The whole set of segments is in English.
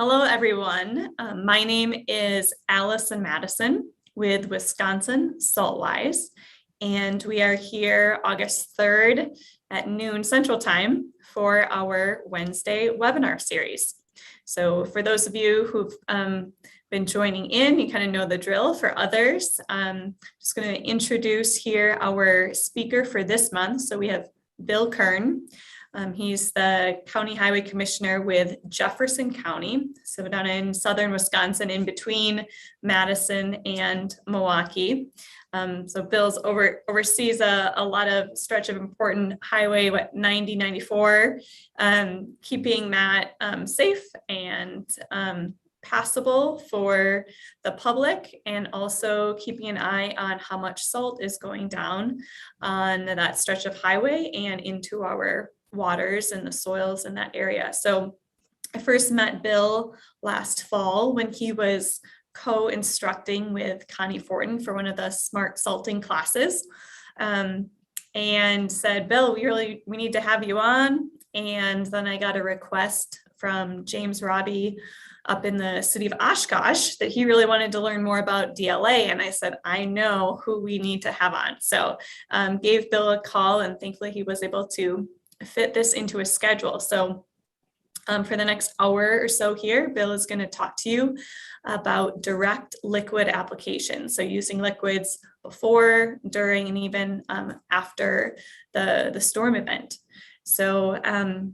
Hello, everyone. My name is Allison Madison with Wisconsin Saltwise, and we are here August 3rd at noon Central Time for our Wednesday webinar series. So for those of you who've been joining in, you kind of know the drill. For others, I'm just going to introduce here our speaker for this month. So we have Bill Kern. He's the County Highway Commissioner with Jefferson County, so down in southern Wisconsin, in between Madison and Milwaukee. So Bill's oversees a lot of stretch of important highway, 90, 94, keeping that safe and passable for the public, and also keeping an eye on how much salt is going down on that stretch of highway and into our waters and the soils in that area. So I first met Bill last fall when he was co-instructing with Connie Fortin for one of the smart salting classes, and said, Bill, we need to have you on. And then I got a request from James Robbie up in the city of Oshkosh that he really wanted to learn more about DLA. And I said, I know who we need to have on. So gave Bill a call, and thankfully he was able to fit this into a schedule. So for the next hour or so here, Bill is going to talk to you about direct liquid application. So using liquids before, during, and even after the storm event. So I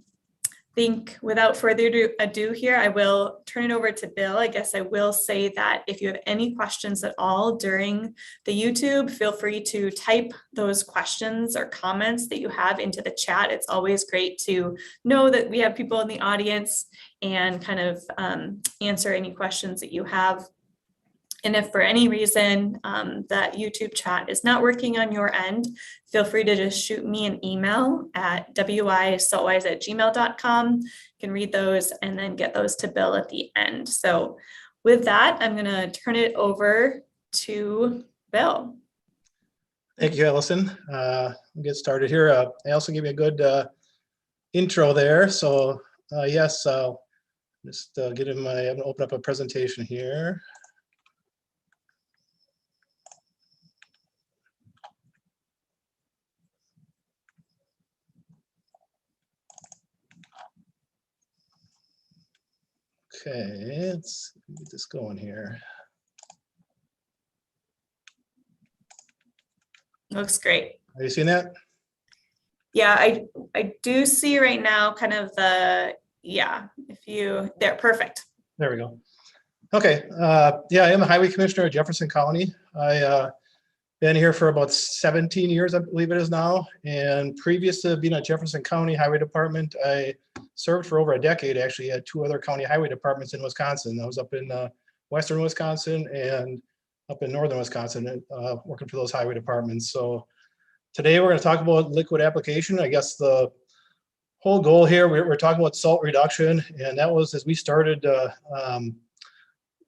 think without further ado here, I will turn it over to Bill. I guess I will say that if you have any questions at all during the YouTube, feel free to type those questions or comments that you have into the chat. It's always great to know that we have people in the audience and kind of answer any questions that you have. And if for any reason that YouTube chat is not working on your end, feel free to just shoot me an email at wisaltwise@gmail.com. You can read those and then get those to Bill at the end. So with that, I'm going to turn it over to Bill. Thank you, Allison. We'll get started here. Allison gave me a good intro there. So yes, I'll just I'm going to open up a presentation here. Okay, let's get this going here. Looks great. Are you seeing that? Yeah, I do see right now kind of there, perfect. There we go. Okay, yeah, I am a highway commissioner at Jefferson County. I been here for about 17 years, I believe it is now. And previous to being at Jefferson County Highway Department, I served for over a decade, actually, at two other county highway departments in Wisconsin. I was up in western Wisconsin and up in northern Wisconsin, working for those highway departments. So today we're going to talk about liquid application. I guess the whole goal here, we're talking about salt reduction, and that was as we started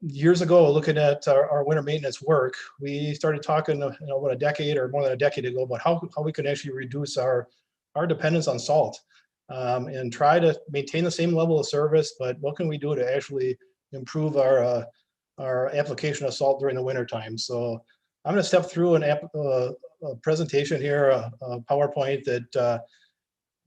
years ago looking at our winter maintenance work. We started talking about a decade or more than a decade ago about how we can actually reduce our dependence on salt, and try to maintain the same level of service, but what can we do to actually improve our application of salt during the winter time. So I'm going to step through a presentation here, a PowerPoint that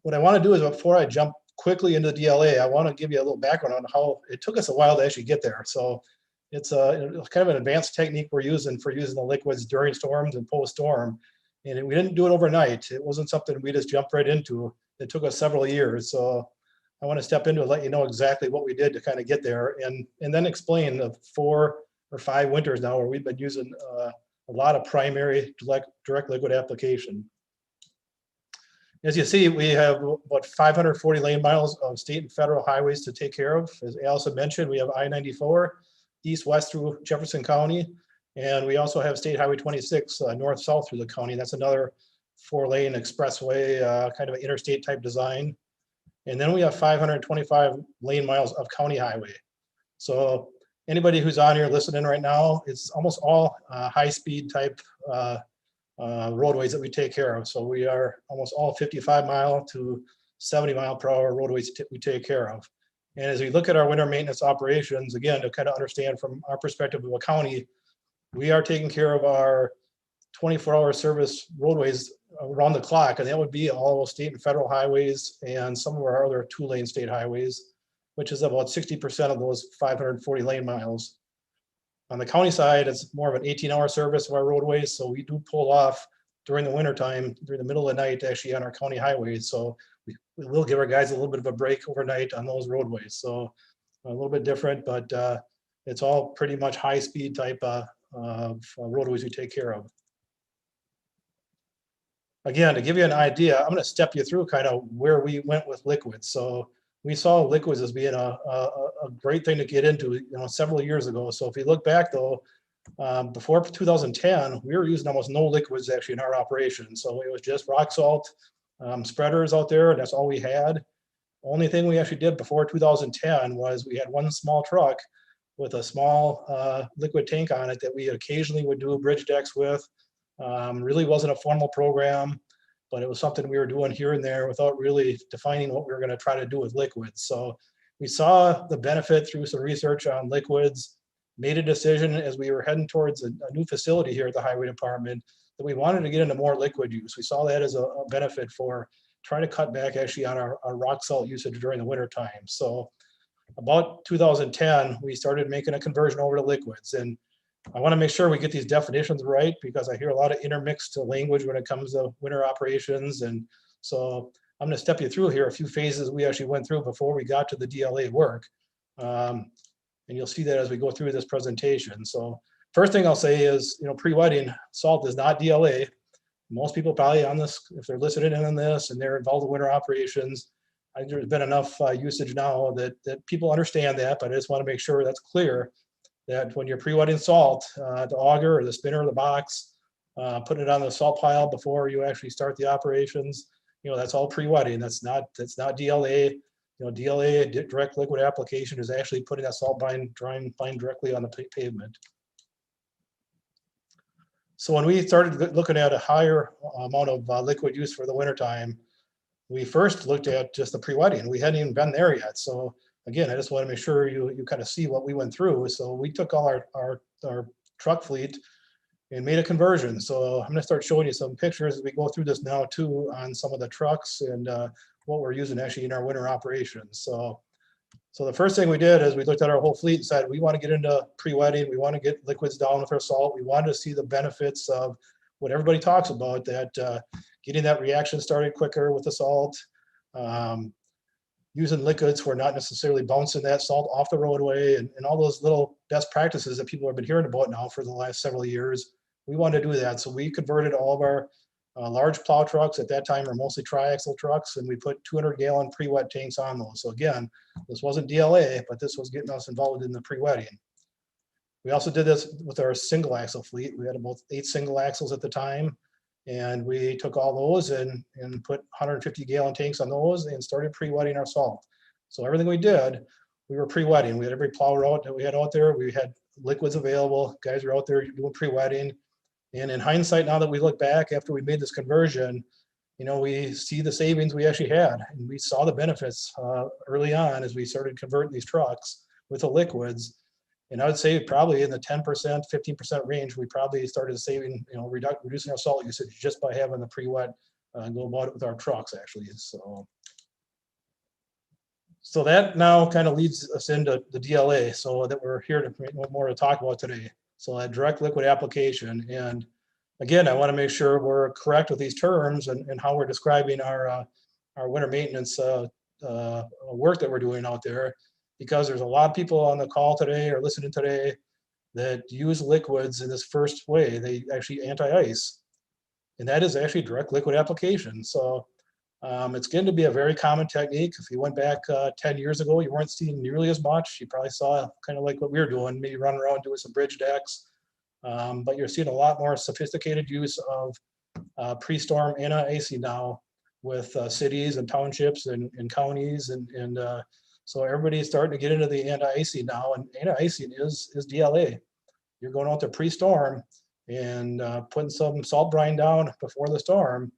what I want to do is, before I jump quickly into the DLA, I want to give you a little background on how it took us a while to actually get there. So it's kind of an advanced technique we're using for using the liquids during storms and post-storm. And we didn't do it overnight. It wasn't something we just jumped right into. It took us several years. So I want to step into it, let you know exactly what we did to kind of get there, and then explain the 4 or 5 winters now where we've been using a lot of primary direct liquid application. As you see, we have about 540 lane miles of state and federal highways to take care of. As Allison mentioned, we have I-94 east-west through Jefferson County, and we also have State Highway 26 north-south through the county. That's another 4-lane expressway, kind of an interstate type design. And then we have 525 lane miles of county highway. So anybody who's on here listening right now, it's almost all high-speed type roadways that we take care of. So we are almost all 55 mile to 70 mile per hour roadways we take care of. And as we look at our winter maintenance operations, again, to kind of understand from our perspective of a county, we are taking care of our 24-hour service roadways around the clock, and that would be all state and federal highways and some of our other 2-lane state highways, which is about 60% of those 540 lane miles. On the county side, it's more of an 18-hour service of our roadways, so we do pull off during the winter time, during the middle of the night, actually on our county highways. So we will give our guys a little bit of a break overnight on those roadways. So a little bit different, but it's all pretty much high-speed type of roadways we take care of. Again, to give you an idea, I'm going to step you through kind of where we went with liquids. So we saw liquids as being a great thing to get into, several years ago. So if you look back though, before 2010, we were using almost no liquids actually in our operation. So it was just rock salt spreaders out there, and that's all we had. Only thing we actually did before 2010 was we had one small truck with a small liquid tank on it that we occasionally would do bridge decks with. Really wasn't a formal program, but it was something we were doing here and there without really defining what we were going to try to do with liquids. So we saw the benefit through some research on liquids, made a decision as we were heading towards a new facility here at the Highway Department that we wanted to get into more liquid use. We saw that as a benefit for trying to cut back actually on our rock salt usage during the winter time. So about 2010, we started making a conversion over to liquids. And I want to make sure we get these definitions right because I hear a lot of intermixed language when it comes to winter operations. And so I'm going to step you through here a few phases we actually went through before we got to the DLA work. And you'll see that as we go through this presentation. So first thing I'll say is, pre-wetting salt is not DLA. Most people probably on this, if they're listening in on this and they're involved in winter operations, there's been enough usage now that people understand that, but I just want to make sure that's clear that when you're pre-wetting salt, the auger or the spinner or the box, putting it on the salt pile before you actually start the operations, that's all pre-wetting. That's not DLA. DLA, direct liquid application, is actually putting that salt brine directly on the pavement. So when we started looking at a higher amount of liquid use for the wintertime, we first looked at just the pre-wetting. We hadn't even been there yet. So again, I just want to make sure you kind of see what we went through. So we took all our truck fleet and made a conversion. So I'm going to start showing you some pictures as we go through this now too on some of the trucks and what we're using actually in our winter operations. So the first thing we did is we looked at our whole fleet and said, we want to get into pre-wetting. We want to get liquids down with our salt. We wanted to see the benefits of what everybody talks about, that getting that reaction started quicker with the salt, using liquids for not necessarily bouncing that salt off the roadway, and all those little best practices that people have been hearing about now for the last several years. We wanted to do that. So we converted all of our large plow trucks at that time are mostly triaxle trucks, and we put 200-gallon pre-wet tanks on those. So again, this wasn't DLA, but this was getting us involved in the pre-wetting. We also did this with our single axle fleet. We had about 8 single axles at the time, and we took all those and put 150-gallon tanks on those and started pre-wetting our salt. So everything we did, we were pre-wetting. We had every plow route that we had out there. We had liquids available. Guys were out there doing pre-wetting. And in hindsight, now that we look back after we made this conversion, we see the savings we actually had, and we saw the benefits early on as we started converting these trucks with the liquids. And I would say probably in the 10%, 15% range, we probably started saving, reducing our salt usage just by having the pre-wet go about it with our trucks actually. So that now kind of leads us into the DLA, so that we're here to more to talk about today. So that direct liquid application. And again, I want to make sure we're correct with these terms and how we're describing our winter maintenance work that we're doing out there, because there's a lot of people on the call today or listening today that use liquids in this first way. They actually anti-ice, and that is actually direct liquid application. So it's going to be a very common technique. If you went back 10 years ago, you weren't seeing nearly as much. You probably saw kind of like what we were doing, maybe running around doing some bridge decks. But you're seeing a lot more sophisticated use of pre-storm anti-icing now with cities and townships and counties. And so everybody's starting to get into the anti-icing now. And anti-icing is DLA. You're going out to pre-storm and putting some salt brine down before the storm.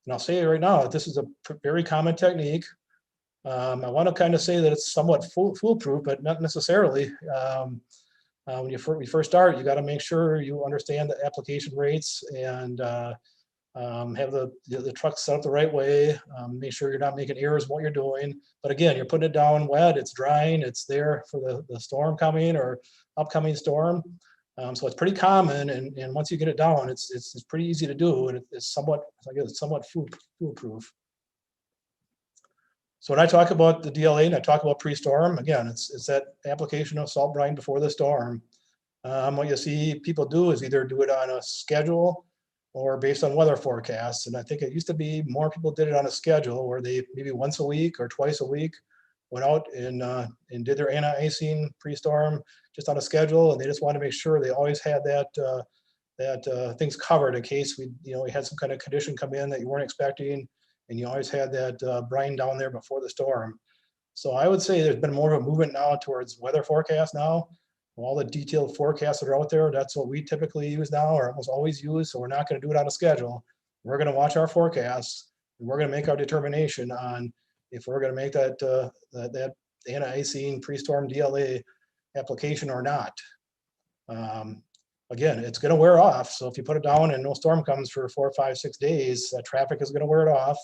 And I'll say right now, this is a very common technique. I want to kind of say that it's somewhat foolproof, but not necessarily. When you first start, you got to make sure you understand the application rates and have the truck set up the right way. Make sure you're not making errors in what you're doing. But again, you're putting it down wet, it's drying, it's there for the storm coming or upcoming storm. So it's pretty common, and once you get it down, it's pretty easy to do, and it's somewhat, I guess, it's somewhat foolproof. So when I talk about the DLA and I talk about pre-storm, again, it's that application of salt brine before the storm. What you see people do is either do it on a schedule or based on weather forecasts. And I think it used to be more people did it on a schedule where they maybe once a week or twice a week went out and did their anti-icing pre-storm just on a schedule. And they just wanted to make sure they always had that things covered in case we had some kind of condition come in that you weren't expecting. And you always had that brine down there before the storm. So I would say there's been more of a movement now towards weather forecast now. All the detailed forecasts that are out there, that's what we typically use now, or almost always use. So we're not going to do it on a schedule. We're going to watch our forecasts, and we're going to make our determination on if we're going to make that anti-icing pre-storm DLA application or not. Again, it's going to wear off. So if you put it down and no storm comes for 4, 5, 6 days, that traffic is going to wear it off.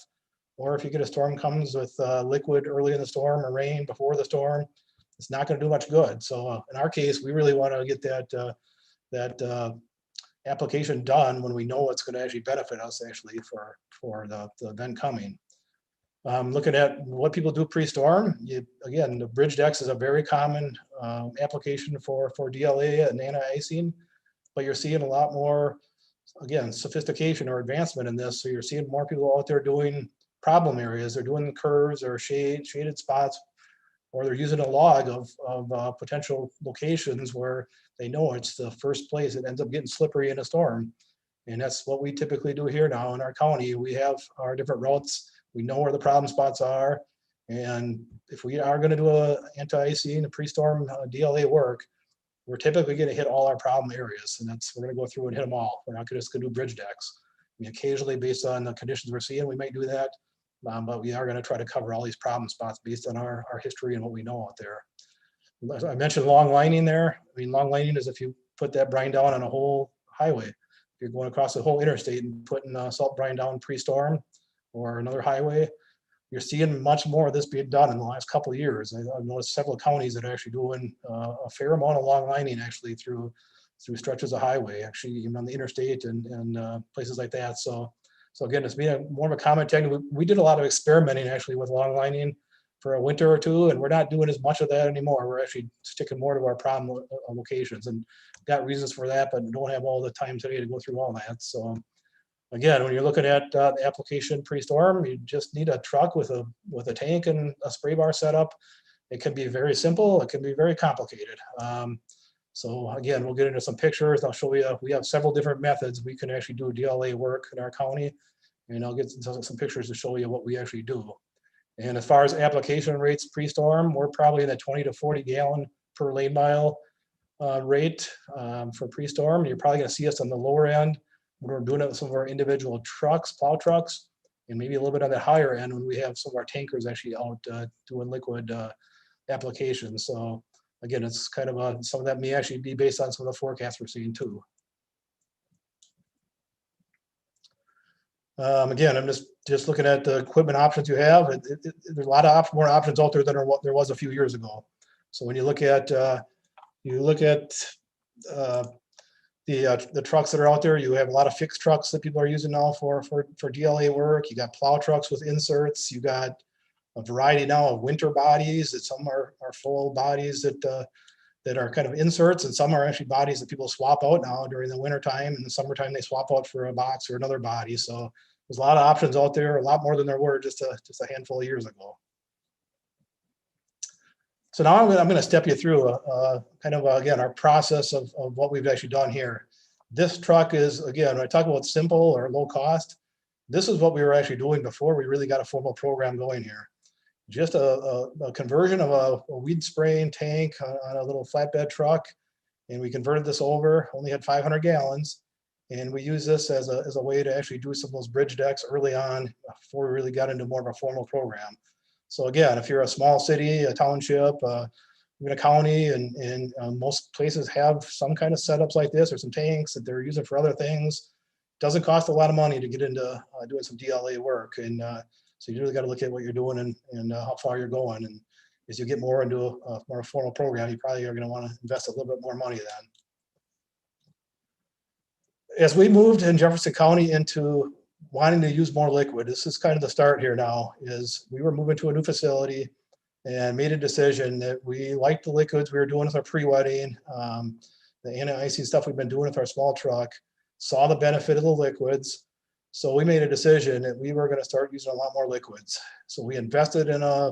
Or if you get a storm comes with liquid early in the storm or rain before the storm, it's not going to do much good. So in our case, we really want to get that application done when we know what's going to actually benefit us actually for the event coming. Looking at what people do pre-storm, again, the bridge decks is a very common application for DLA and anti-icing, but you're seeing a lot more, again, sophistication or advancement in this. So you're seeing more people out there doing problem areas. They're doing curves or shaded spots, or they're using a log of potential locations where they know it's the first place it ends up getting slippery in a storm. And that's what we typically do here now in our county. We have our different routes. We know where the problem spots are. And if we are going to do a anti-icing, a pre-storm DLA work, we're typically going to hit all our problem areas. And we're going to go through and hit them all. We're not just going to do bridge decks. I mean, occasionally, based on the conditions we're seeing, we might do that. But we are going to try to cover all these problem spots based on our history and what we know out there. I mentioned long lining there. I mean, long lining is if you put that brine down on a whole highway. If you're going across the whole interstate and putting salt brine down pre-storm or another highway, you're seeing much more of this being done in the last couple of years. I've noticed several counties that are actually doing a fair amount of long lining actually through stretches of highway, actually even on the interstate and places like that. So again, it's been more of a common technique. We did a lot of experimenting actually with long lining for a winter or two, and we're not doing as much of that anymore. We're actually sticking more to our problem locations, and got reasons for that, but don't have all the time today to go through all that. So again, when you're looking at the application pre-storm, you just need a truck with a tank and a spray bar setup. It can be very simple. It can be very complicated. So again, we'll get into some pictures. I'll show you, we have several different methods. We can actually do DLA work in our county, and I'll get some pictures to show you what we actually do. And as far as application rates pre-storm, we're probably in the 20 to 40 gallon per lane mile rate for pre-storm. You're probably going to see us on the lower end when we're doing it with some of our individual trucks, plow trucks, and maybe a little bit on the higher end when we have some of our tankers actually out doing liquid applications. So again, it's kind of some of that may actually be based on some of the forecasts we're seeing too. Again, I'm just looking at the equipment options you have. There's a lot of more options out there than there was a few years ago. So when you look at the trucks that are out there, you have a lot of fixed trucks that people are using now for DLA work. You got plow trucks with inserts. You got a variety now of winter bodies. That some are full bodies that are kind of inserts, and some are actually bodies that people swap out now during the winter time. In the summertime, they swap out for a box or another body. So there's a lot of options out there, a lot more than there were just a handful of years ago. So now I'm going to step you through kind of again our process of what we've actually done here. This truck is, again, when I talk about simple or low cost, this is what we were actually doing before we really got a formal program going here. Just a conversion of a weed spraying tank on a little flatbed truck, and we converted this over. Only had 500 gallons, and we use this as a way to actually do some of those bridge decks early on before we really got into more of a formal program. So again, if you're a small city, a township, even a county, and most places have some kind of setups like this or some tanks that they're using for other things. Doesn't cost a lot of money to get into doing some DLA work. And so you really got to look at what you're doing and how far you're going. And as you get more into a more formal program, you probably are going to want to invest a little bit more money then. As we moved in Jefferson County into wanting to use more liquid, this is kind of the start here now, is we were moving to a new facility and made a decision that we liked the liquids we were doing with our pre-wetting, the anti-icing stuff we've been doing with our small truck, saw the benefit of the liquids. So we made a decision that we were going to start using a lot more liquids. So we invested in a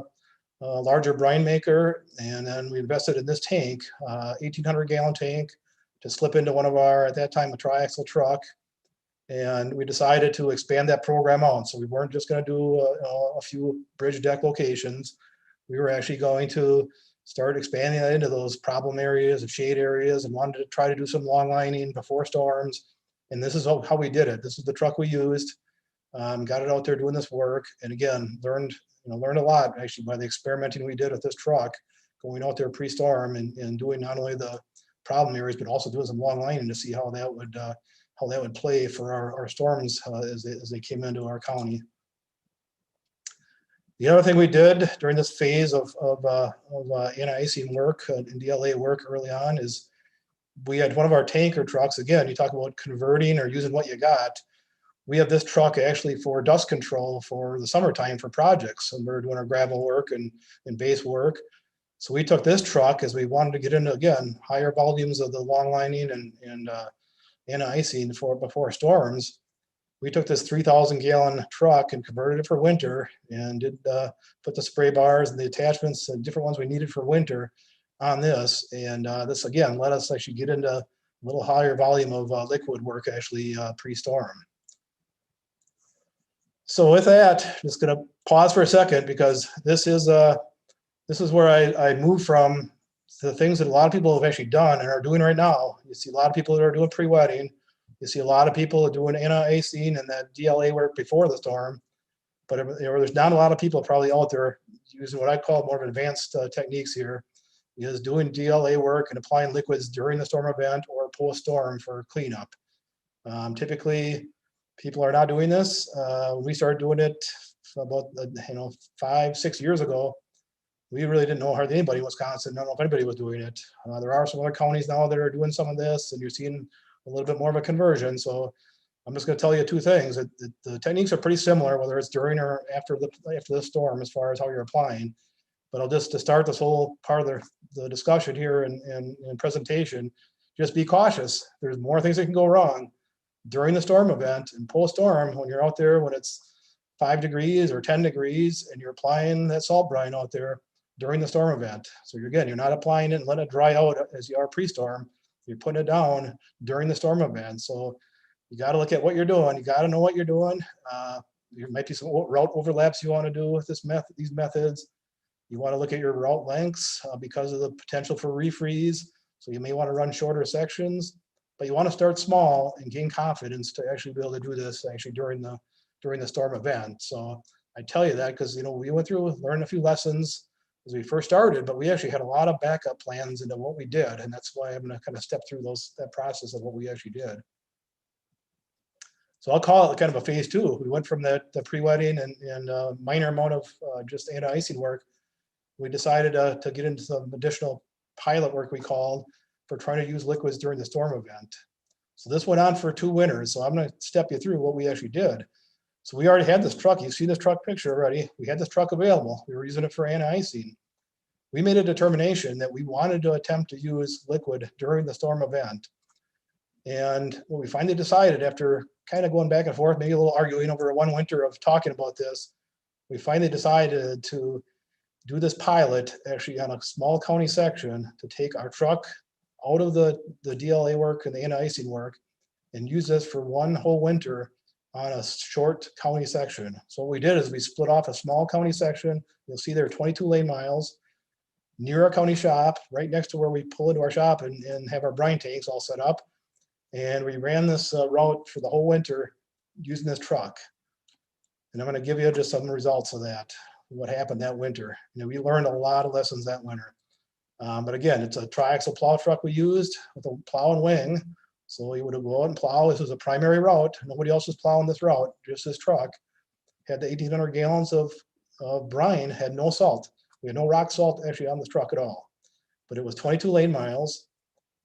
larger brine maker, and then we invested in this tank, 1,800 gallon tank, to slip into one of our, at that time, a triaxle truck. And we decided to expand that program out. So we weren't just going to do a few bridge deck locations. We were actually going to start expanding that into those problem areas and shade areas, and wanted to try to do some long lining before storms. And this is how we did it. This is the truck we used, got it out there doing this work. And again, learned a lot actually by the experimenting we did with this truck, going out there pre-storm and doing not only the problem areas, but also doing some long lining to see how that would play for our storms as they came into our county. The other thing we did during this phase of anti-icing work and DLA work early on is we had one of our tanker trucks. Again, you talk about converting or using what you got. We have this truck actually for dust control for the summertime for projects. And we're doing our gravel work and base work. So we took this truck as we wanted to get into, again, higher volumes of the long lining and anti-icing before storms. We took this 3,000 gallon truck and converted it for winter, and did put the spray bars and the attachments and different ones we needed for winter on this. And this again let us actually get into a little higher volume of liquid work actually pre-storm. So with that, just going to pause for a second, because this is where I moved from the things that a lot of people have actually done and are doing right now. You see a lot of people that are doing pre-wetting. You see a lot of people doing anti-icing and that DLA work before the storm. But there's not a lot of people probably out there using what I call more of advanced techniques here, is doing DLA work and applying liquids during the storm event or post-storm for cleanup. Typically, people are not doing this. We started doing it about 5-6 years ago. We really didn't know hardly anybody in Wisconsin. I don't know if anybody was doing it. There are some other counties now that are doing some of this, and you're seeing a little bit more of a conversion. So I'm just going to tell you two things. The techniques are pretty similar, whether it's during or after the storm, as far as how you're applying. But I'll just, to start this whole part of the discussion here and presentation, just be cautious. There's more things that can go wrong during the storm event and post-storm when you're out there when it's 5 degrees or 10 degrees and you're applying that salt brine out there during the storm event. So you're not applying it and letting it dry out as you are pre-storm. You're putting it down during the storm event. So you got to look at what you're doing. You got to know what you're doing. There might be some route overlaps you want to do with these methods. You want to look at your route lengths because of the potential for refreeze. So you may want to run shorter sections, but you want to start small and gain confidence to actually be able to do this actually during the storm event. So I tell you that because we went through, learned a few lessons as we first started, but we actually had a lot of backup plans into what we did. And that's why I'm going to kind of step through that process of what we actually did. So I'll call it kind of a phase 2. We went from the pre-wetting and minor amount of just anti-icing work. We decided to get into some additional pilot work we called for trying to use liquids during the storm event. So this went on for 2 winters. So I'm going to step you through what we actually did. So we already had this truck. You've seen this truck picture already. We had this truck available. We were using it for anti-icing. We made a determination that we wanted to attempt to use liquid during the storm event. And what we finally decided, after kind of going back and forth, maybe a little arguing over one winter of talking about this, we finally decided to do this pilot actually on a small county section to take our truck out of the DLA work and the anti-icing work and use this for one whole winter on a short county section. So what we did is we split off a small county section. You'll see there are 22 lane miles near our county shop, right next to where we pull into our shop and have our brine tanks all set up. And we ran this route for the whole winter using this truck. And I'm going to give you just some results of that. what happened that winter. We learned a lot of lessons that winter. But again, it's a triaxle plow truck we used with a plow and wing. So we would go out and plow. This was a primary route. Nobody else was plowing this route, just this truck. Had the 1,800 gallons of brine, had no salt. We had no rock salt actually on this truck at all. But it was 22 lane miles.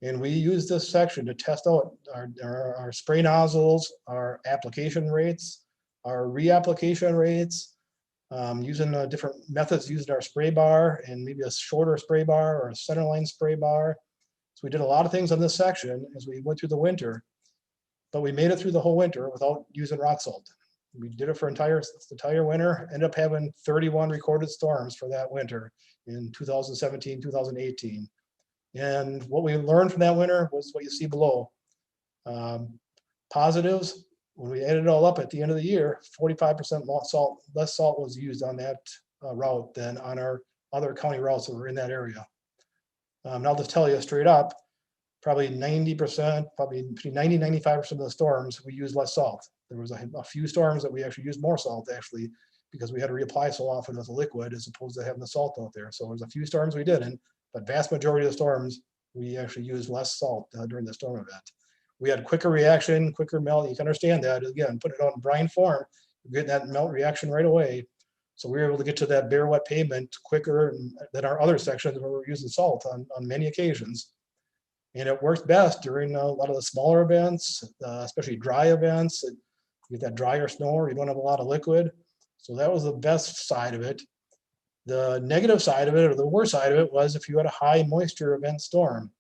And we used this section to test out our spray nozzles, our application rates, our reapplication rates, using different methods, using our spray bar and maybe a shorter spray bar or a centerline spray bar. So we did a lot of things on this section as we went through the winter, but we made it through the whole winter without using rock salt. We did it for the entire winter, ended up having 31 recorded storms for that winter in 2017, 2018. And what we learned from that winter was what you see below. Positives, when we added it all up at the end of the year, 45% less salt was used on that route than on our other county routes that were in that area. And I'll just tell you straight up, probably 90%, probably between 90 and 95% of the storms, we used less salt. There was a few storms that we actually used more salt, actually, because we had to reapply so often with a liquid as opposed to having the salt out there. So there's a few storms we didn't, but vast majority of the storms, we actually used less salt during the storm event. We had quicker reaction, quicker melt. You can understand that. Again, put it out in brine form, you're getting that melt reaction right away. So we were able to get to that bare wet pavement quicker than our other sections where we were using salt on many occasions. And it worked best during a lot of the smaller events, especially dry events. You get that drier snow or you don't have a lot of liquid. So that was the best side of it. The negative side of it, or the worst side of it, was if you had a high moisture event storm,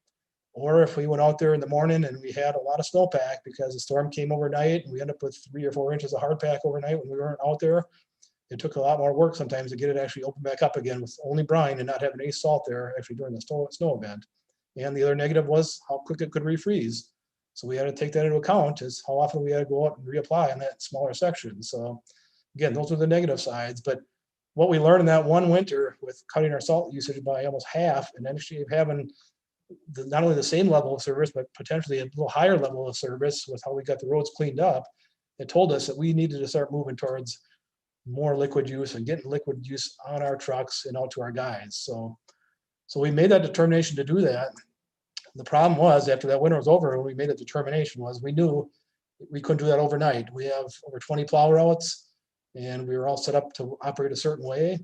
or if we went out there in the morning and we had a lot of snowpack because the storm came overnight and we ended up with 3 or 4 inches of hard pack overnight when we weren't out there. It took a lot more work sometimes to get it actually open back up again with only brine and not having any salt there actually during the snow event. And the other negative was how quick it could refreeze. So we had to take that into account as how often we had to go out and reapply on that smaller section. So again, those are the negative sides. But what we learned in that one winter with cutting our salt usage by almost half and actually having not only the same level of service, but potentially a little higher level of service with how we got the roads cleaned up, it told us that we needed to start moving towards more liquid use and getting liquid use on our trucks and out to our guys. So we made that determination to do that. The problem was after that winter was over, when we made a determination was we knew we couldn't do that overnight. We have over 20 plow routes and we were all set up to operate a certain way.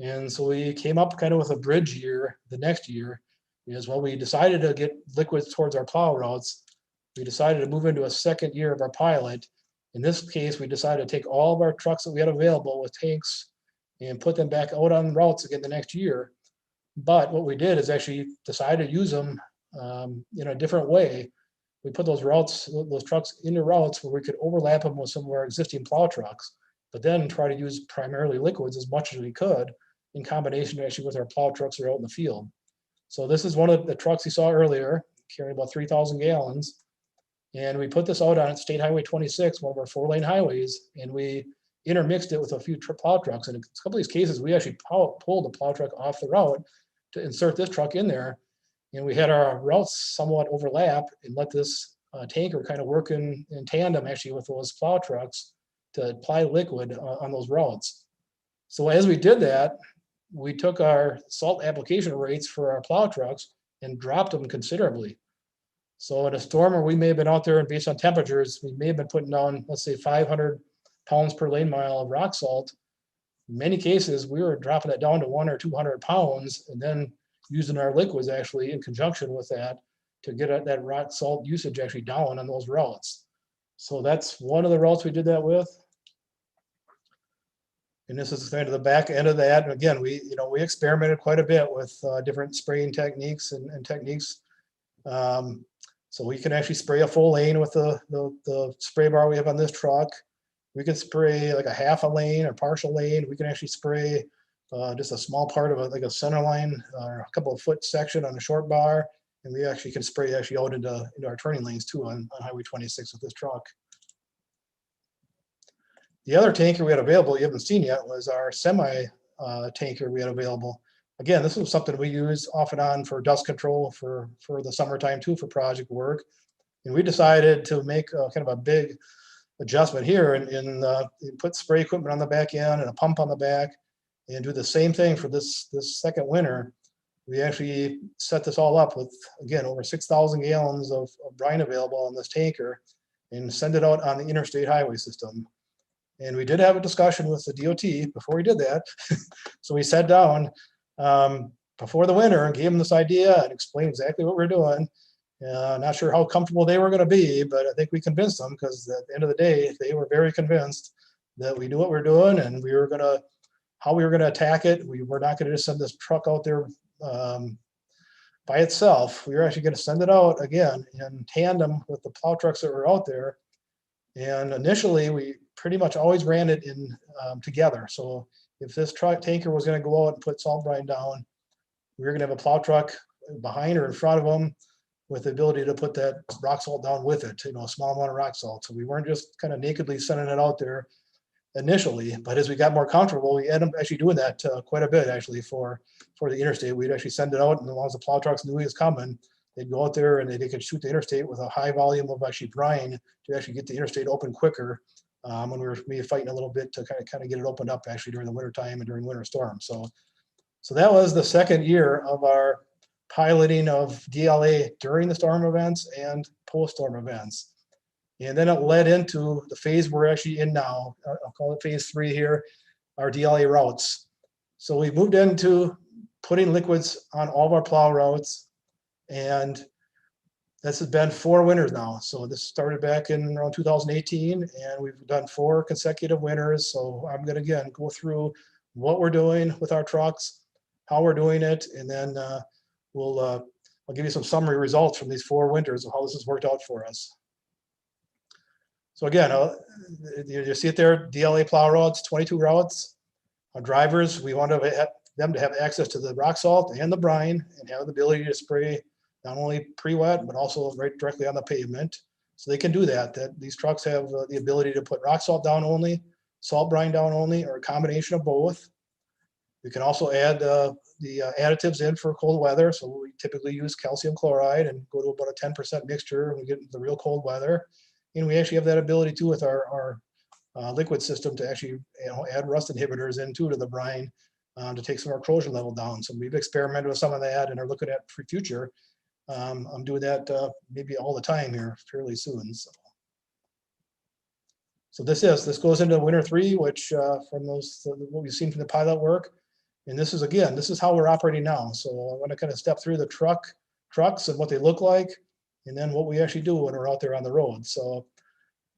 And so we came up kind of with a bridge year the next year. Is when we decided to get liquids towards our plow routes, we decided to move into a second year of our pilot. In this case, we decided to take all of our trucks that we had available with tanks and put them back out on routes again the next year. But what we did is actually decided to use them in a different way. We put those trucks into routes where we could overlap them with some of our existing plow trucks, but then try to use primarily liquids as much as we could in combination actually with our plow trucks that are out in the field. So this is one of the trucks you saw earlier, carrying about 3,000 gallons. And we put this out on State Highway 26, one of our 4-lane highways, and we intermixed it with a few plow trucks. And in a couple of these cases, we actually pulled the plow truck off the route to insert this truck in there. And we had our routes somewhat overlap and let this tanker kind of work in tandem actually with those plow trucks to apply liquid on those routes. So as we did that, we took our salt application rates for our plow trucks and dropped them considerably. So in a storm where we may have been out there and based on temperatures, we may have been putting down, let's say 500 pounds per lane mile of rock salt. In many cases, we were dropping it down to 100 or 200 pounds and then using our liquids actually in conjunction with that to get that rock salt usage actually down on those routes. So that's one of the routes we did that with. And this is kind of the back end of that. And again, we experimented quite a bit with different spraying techniques and techniques. So we can actually spray a full lane with the spray bar we have on this truck. We can spray like a half a lane or partial lane. We can actually spray just a small part of like a center line or a couple of foot section on a short bar. And we actually can spray out into our turning lanes too on Highway 26 with this truck. The other tanker we had available, you haven't seen yet, was our semi tanker we had available. Again, this was something we use off and on for dust control for the summertime too, for project work. And we decided to make kind of a big adjustment here and put spray equipment on the back end and a pump on the back. and do the same thing for this second winter. We actually set this all up with, again, over 6,000 gallons of brine available in this tanker and send it out on the interstate highway system. And we did have a discussion with the DOT before we did that. So we sat down before the winter and gave them this idea and explained exactly what we're doing. Not sure how comfortable they were going to be, but I think we convinced them, because at the end of the day, they were very convinced that we knew what we were doing and we were going to, how we were going to attack it. We were not going to just send this truck out there by itself. We were actually going to send it out again in tandem with the plow trucks that were out there. And initially, we pretty much always ran it in together. So if this truck tanker was going to go out and put salt brine down, we were going to have a plow truck behind or in front of them with the ability to put that rock salt down with it, a small amount of rock salt. So we weren't just kind of nakedly sending it out there initially, but as we got more comfortable, we ended up actually doing that quite a bit actually for the interstate. We'd actually send it out, and as long as the plow trucks knew he was coming, they'd go out there and they could shoot the interstate with a high volume of actually brine to actually get the interstate open quicker when we were maybe fighting a little bit to kind of get it opened up actually during the winter time and during winter storms. So that was the second year of our piloting of DLA during the storm events and post-storm events. And then it led into the phase we're actually in now. I'll call it phase 3 here, our DLA routes. So we moved into putting liquids on all of our plow routes, and this has been 4 winters now. So this started back in around 2018, and we've done 4 consecutive winters. So I'm going to again go through what we're doing with our trucks, how we're doing it, and then I'll give you some summary results from these 4 winters of how this has worked out for us. So again, you see it there, DLA plow routes, 22 routes. Our drivers, we want them to have access to the rock salt and the brine and have the ability to spray not only pre-wet, but also right directly on the pavement. So they can do that these trucks have the ability to put rock salt down only, salt brine down only, or a combination of both. We can also add the additives in for cold weather. So we typically use calcium chloride and go to about a 10% mixture when we get into the real cold weather. And we actually have that ability too with our liquid system to actually add rust inhibitors into the brine to take some of our corrosion level down. So we've experimented with some of that and are looking at for future. I'm doing that maybe all the time here fairly soon. So this goes into winter 3, which from what we've seen from the pilot work. And this is how we're operating now. So I want to kind of step through the trucks and what they look like, and then what we actually do when we're out there on the road. So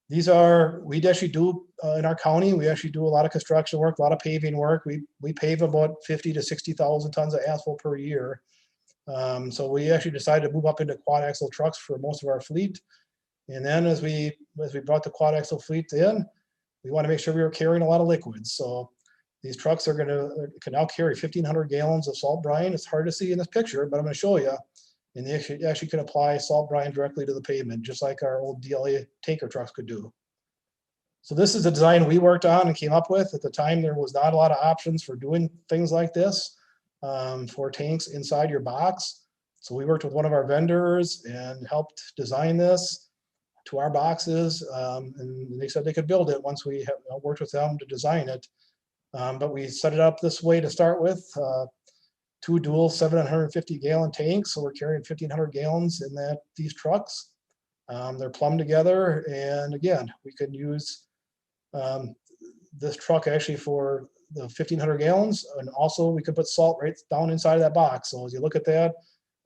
we'd actually do in our county, we actually do a lot of construction work, a lot of paving work. We pave about 50 to 60,000 tons of asphalt per year. So we actually decided to move up into quad axle trucks for most of our fleet. And then as we brought the quad axle fleet in, we want to make sure we were carrying a lot of liquids. So these trucks can now carry 1,500 gallons of salt brine. It's hard to see in this picture, but I'm going to show you. And they actually can apply salt brine directly to the pavement, just like our old DLA tanker trucks could do. So this is a design we worked on and came up with. At the time, there was not a lot of options for doing things like this for tanks inside your box. So we worked with one of our vendors and helped design this to our boxes. And they said they could build it once we worked with them to design it. But we set it up this way to start with. 2 dual 750-gallon tanks, so we're carrying 1,500 gallons in these trucks. They're plumbed together, and again, we could use this truck actually for the 1,500 gallons, and also we could put salt right down inside of that box. So as you look at that,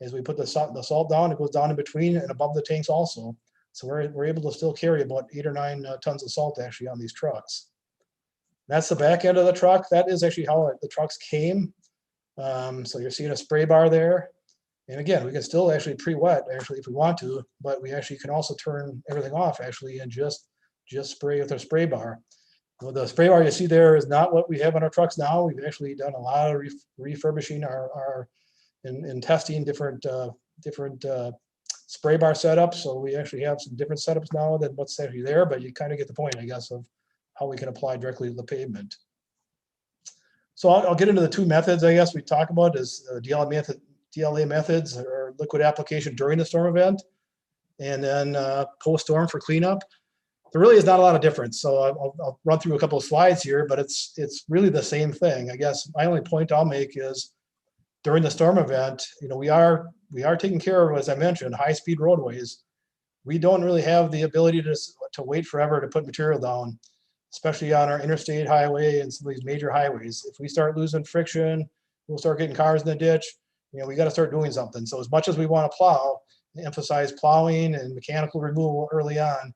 as we put the salt down, it goes down in between and above the tanks also. So we're able to still carry about 8 or 9 tons of salt actually on these trucks. That's the back end of the truck. That is actually how the trucks came. So you're seeing a spray bar there. And again, we can still actually pre-wet actually if we want to, but we actually can also turn everything off actually and just spray with our spray bar. Well, the spray bar you see there is not what we have on our trucks now. We've actually done a lot of refurbishing and testing different spray bar setups. So we actually have some different setups now than what's actually there, but you kind of get the point, I guess, of how we can apply directly to the pavement. So I'll get into the 2 methods, I guess, we talk about is DLA methods or liquid application during the storm event, and then post-storm for cleanup. there really is not a lot of difference. So I'll run through a couple of slides here, but it's really the same thing. I guess my only point I'll make is during the storm event, we are taking care of, as I mentioned, high-speed roadways. We don't really have the ability to wait forever to put material down, especially on our interstate highway and some of these major highways. If we start losing friction, we'll start getting cars in the ditch. We got to start doing something. So as much as we want to plow, emphasize plowing and mechanical removal early on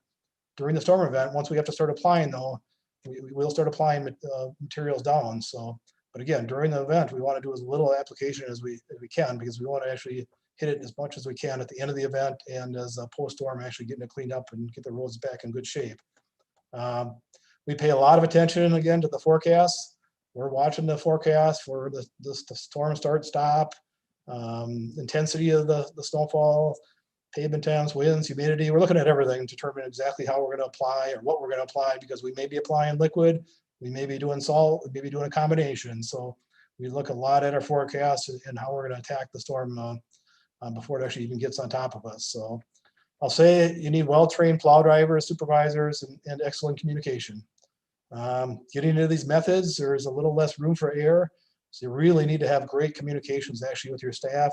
during the storm event. Once we have to start applying, though, we will start applying materials down. So, but again, during the event, we want to do as little application as we can, because we want to actually hit it as much as we can at the end of the event, and as a post-storm, actually getting it cleaned up and get the roads back in good shape. We pay a lot of attention, again, to the forecast. We're watching the forecast for the storm start, stop, intensity of the snowfall, pavement temps, winds, humidity. We're looking at everything to determine exactly how we're going to apply or what we're going to apply, because we may be applying liquid, we may be doing salt, we may be doing a combination. So we look a lot at our forecast and how we're going to attack the storm before it actually even gets on top of us. So I'll say you need well-trained plow drivers, supervisors, and excellent communication. Getting into these methods, there's a little less room for error. So you really need to have great communications actually with your staff.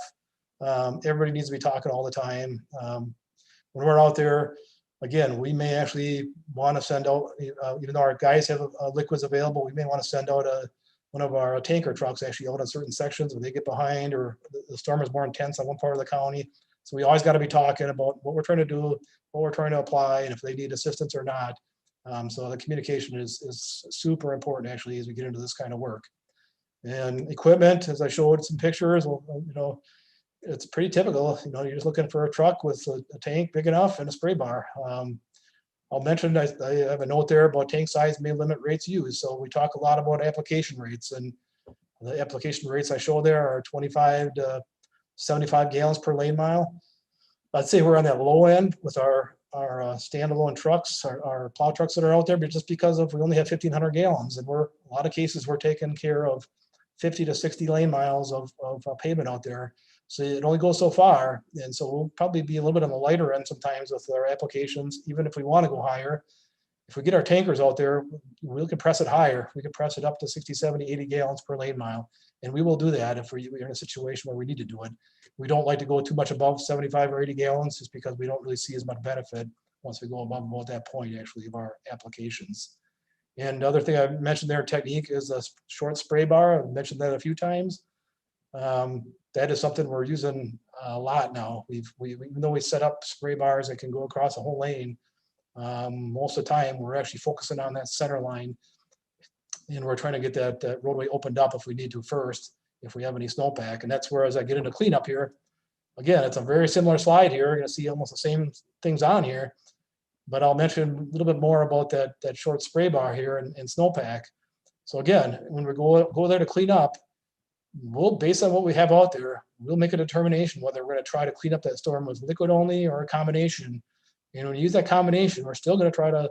Everybody needs to be talking all the time. When we're out there, again, we may actually want to send out, even though our guys have liquids available, we may want to send out one of our tanker trucks actually out on certain sections where they get behind, or the storm is more intense on one part of the county. So we always got to be talking about what we're trying to do, what we're trying to apply, and if they need assistance or not. So the communication is super important actually as we get into this kind of work. And equipment, as I showed some pictures, well, it's pretty typical. You're just looking for a truck with a tank big enough and a spray bar. I'll mention, I have a note there about tank size may limit rates used. So we talk a lot about application rates, and the application rates I show there are 25 to 75 gallons per lane mile. I'd say we're on that low end with our standalone trucks, our plow trucks that are out there, but just because we only have 1,500 gallons, and a lot of cases we're taking care of 50 to 60 lane miles of pavement out there. So it only goes so far. And so we'll probably be a little bit on the lighter end sometimes with our applications, even if we want to go higher. If we get our tankers out there, we can press it higher. We can press it up to 60, 70, 80 gallons per lane mile. And we will do that if we're in a situation where we need to do it. We don't like to go too much above 75 or 80 gallons, just because we don't really see as much benefit once we go above about that point actually of our applications. And the other thing I mentioned there, technique, is a short spray bar. I've mentioned that a few times. That is something we're using a lot now. Even though we set up spray bars that can go across a whole lane, most of the time we're actually focusing on that center line, and we're trying to get that roadway opened up if we need to first, if we have any snowpack. And that's where, as I get into cleanup here, again, it's a very similar slide here. You're going to see almost the same things on here, but I'll mention a little bit more about that short spray bar here and snowpack. So again, when we go there to clean up, we'll, based on what we have out there, we'll make a determination whether we're going to try to clean up that storm with liquid only or a combination. And when you use that combination, we're still going to try to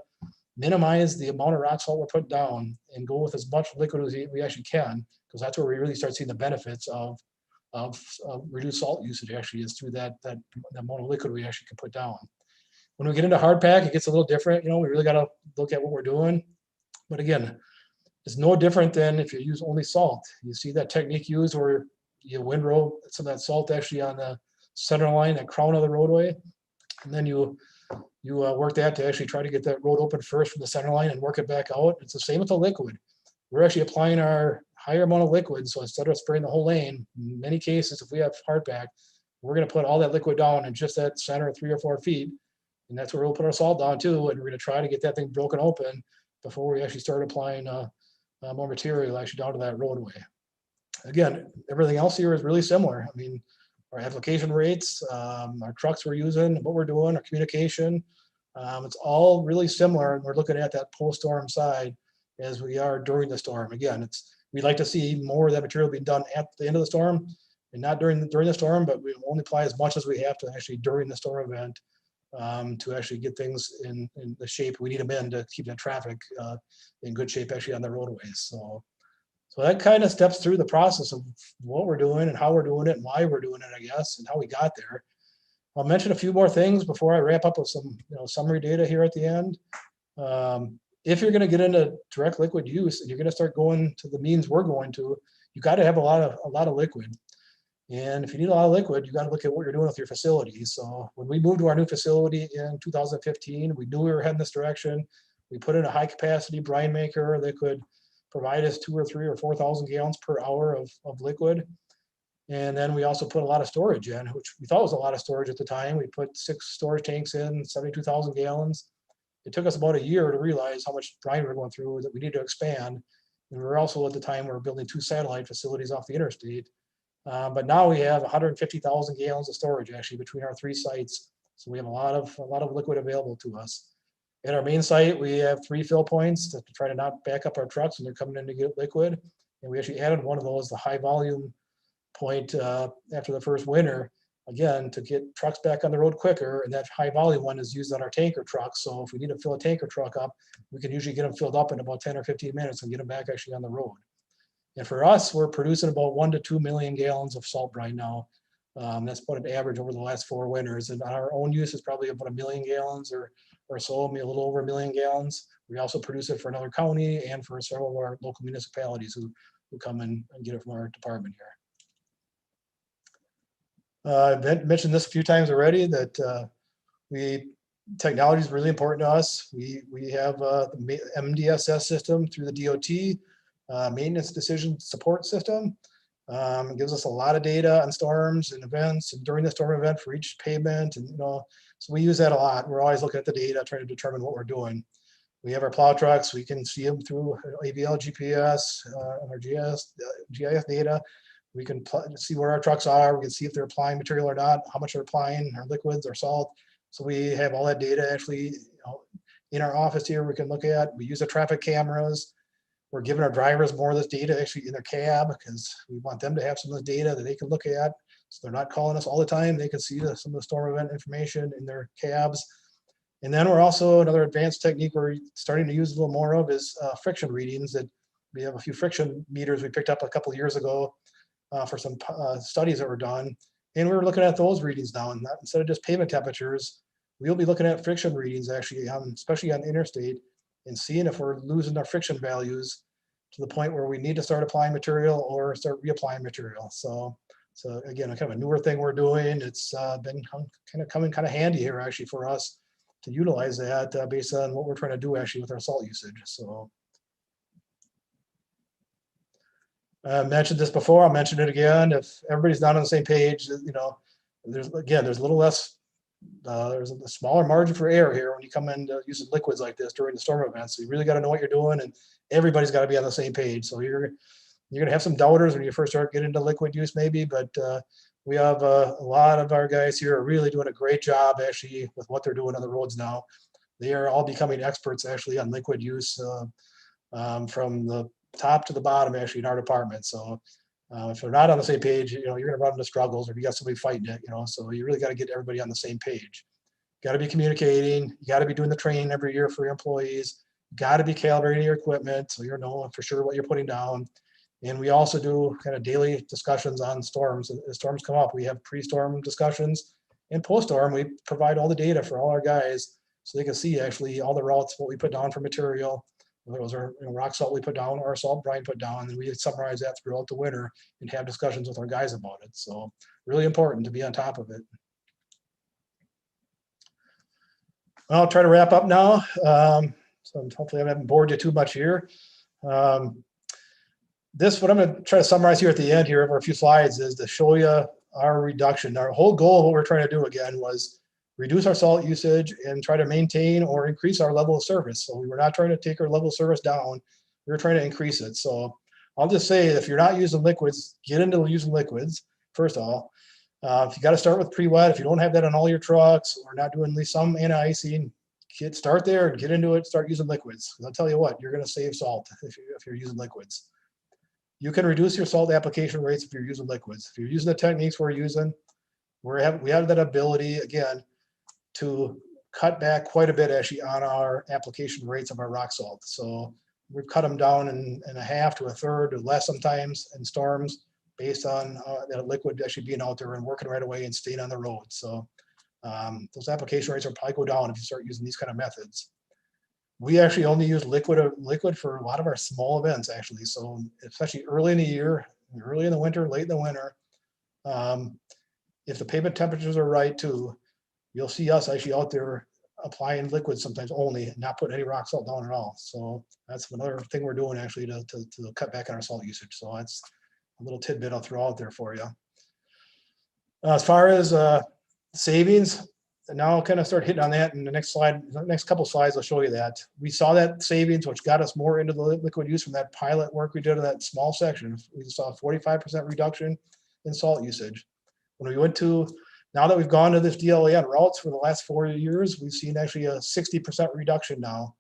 minimize the amount of rock salt we're putting down and go with as much liquid as we actually can, because that's where we really start seeing the benefits of reduced salt usage actually, is through that amount of liquid we actually can put down. When we get into hard pack, it gets a little different. We really got to look at what we're doing. But again, it's no different than if you use only salt. You see that technique used where you windrow some of that salt actually on the center line, that crown of the roadway, and then you work that to actually try to get that road open first from the center line and work it back out. It's the same with the liquid. We're actually applying our higher amount of liquid. So instead of spraying the whole lane, in many cases, if we have hard pack, we're going to put all that liquid down in just that center 3 or 4 feet. And that's where we'll put our salt down too. And we're going to try to get that thing broken open before we actually start applying more material actually down to that roadway. Again, everything else here is really similar. I mean, our application rates, our trucks we're using, what we're doing, our communication, it's all really similar. And we're looking at that post-storm side as we are during the storm. Again, we'd like to see more of that material being done at the end of the storm and not during the storm, but we only apply as much as we have to actually during the storm event to actually get things in the shape we need them in to keep that traffic in good shape actually on the roadways. So that kind of steps through the process of what we're doing and how we're doing it and why we're doing it, I guess, and how we got there. I'll mention a few more things before I wrap up with some summary data here at the end. If you're going to get into direct liquid use and you're going to start going to the means we're going to, you got to have a lot of liquid. And if you need a lot of liquid, you got to look at what you're doing with your facility. So when we moved to our new facility in 2015, we knew we were heading this direction. We put in a high capacity brine maker that could provide us 2 or 3 or 4,000 gallons per hour of liquid. And then we also put a lot of storage in, which we thought was a lot of storage at the time. We put 6 storage tanks in, 72,000 gallons. It took us about a year to realize how much brine we were going through, that we need to expand. And we were also at the time, we were building 2 satellite facilities off the interstate. But now we have 150,000 gallons of storage actually between our 3 sites. So we have a lot of liquid available to us. At our main site, we have 3 fill points to try to not back up our trucks when they're coming in to get liquid. And we actually added one of those, the high volume point, after the first winter, again, to get trucks back on the road quicker. And that high volume one is used on our tanker trucks. So if we need to fill a tanker truck up, we can usually get them filled up in about 10 or 15 minutes and get them back actually on the road. And for us, we're producing about 1 to 2 million gallons of salt brine now. That's about an average over the last 4 winters. And our own use is probably about 1 million gallons or so, maybe a little over 1 million gallons. We also produce it for another county and for several of our local municipalities who come in and get it from our department here. I've mentioned this a few times already, that technology is really important to us. We have the MDSS system through the DOT, maintenance decision support system. It gives us a lot of data on storms and events and during the storm event for each pavement. And, so we use that a lot. We're always looking at the data, trying to determine what we're doing. We have our plow trucks. We can see them through AVL GPS and our GIS data. We can see where our trucks are. We can see if they're applying material or not, how much they're applying, our liquids, our salt. So we have all that data actually in our office here. We can look at. We use the traffic cameras. We're giving our drivers more of this data actually in their cab, because we want them to have some of the data that they can look at. So they're not calling us all the time. They can see some of the storm event information in their cabs. And then we're also, another advanced technique we're starting to use a little more of is friction readings. That we have a few friction meters we picked up a couple of years ago for some studies that were done. And we were looking at those readings now, and instead of just pavement temperatures, we'll be looking at friction readings actually, especially on the interstate, and seeing if we're losing our friction values to the point where we need to start applying material or start reapplying material. So again, kind of a newer thing we're doing. It's been coming kind of handy here actually for us to utilize that based on what we're trying to do actually with our salt usage. So I mentioned this before, I'll mention it again. If everybody's not on the same page, there's a little less, there's a smaller margin for error here when you come in using liquids like this during the storm events. So you really got to know what you're doing, and everybody's got to be on the same page. So you're going to have some doubters when you first start getting into liquid use maybe, but we have a lot of our guys here are really doing a great job actually with what they're doing on the roads now. They are all becoming experts actually on liquid use from the top to the bottom actually in our department. So if they're not on the same page, you're going to run into struggles, or if you got somebody fighting it, so you really got to get everybody on the same page. Got to be communicating. You got to be doing the training every year for your employees. Got to be calibrating your equipment so you're knowing for sure what you're putting down. And we also do kind of daily discussions on storms. As storms come up, we have pre-storm discussions, and post-storm, we provide all the data for all our guys so they can see actually all the routes, what we put down for material, whether it was our rock salt we put down or salt brine put down, and then we summarize that throughout the winter and have discussions with our guys about it. So really important to be on top of it. I'll try to wrap up now. So hopefully I haven't bored you too much here. What I'm going to try to summarize here at the end here over a few slides is to show you our reduction. Our whole goal of what we're trying to do again was reduce our salt usage and try to maintain or increase our level of service. So we were not trying to take our level of service down. We were trying to increase it. So I'll just say, if you're not using liquids, get into using liquids, first of all. If you got to start with pre-wet, if you don't have that on all your trucks, or not doing at least some anti-icing, start there and get into it, start using liquids. I'll tell you what, you're going to save salt if you're using liquids. You can reduce your salt application rates if you're using liquids. If you're using the techniques we're using, we have that ability, again, to cut back quite a bit actually on our application rates of our rock salt. So we've cut them down in a half to a third or less sometimes in storms, based on that liquid actually being out there and working right away and staying on the road. So those application rates will probably go down if you start using these kind of methods. We actually only use liquid for a lot of our small events actually. So especially early in the year, early in the winter, late in the winter. If the pavement temperatures are right too, you'll see us actually out there applying liquid sometimes only, not putting any rock salt down at all. So that's another thing we're doing actually to cut back on our salt usage. So that's a little tidbit I'll throw out there for you. As far as savings, and now I'll kind of start hitting on that in the next slide. The next couple slides, I'll show you that. We saw that savings, which got us more into the liquid use from that pilot work we did in that small section. We saw a 45% reduction in salt usage. When we went to, now that we've gone to this DLAN routes for the last 4 years, we've seen actually a 60% reduction now